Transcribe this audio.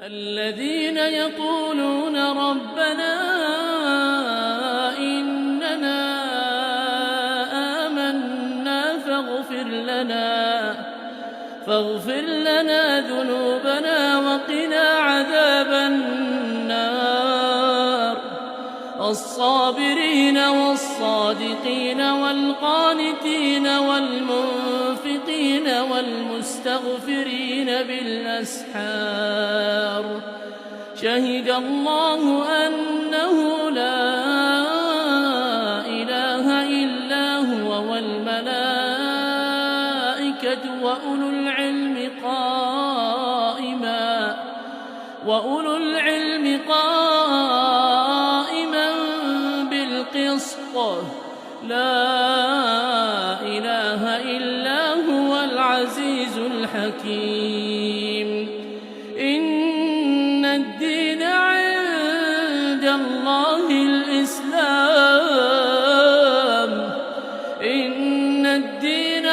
الذين يقولون ربنا إننا آمنا فاغفر لنا ذنوبنا وقنا عذاب النار الصابرين والصادقين والقانتين والمنفقين والمستغفرين بالأسحار شهد الله أنه لا إله إلا هو والملائكة وأولو العلم قائما بالقسط لا إله إلا هو العزيز الحكيم إن الدين عند الله الإسلام إن الدين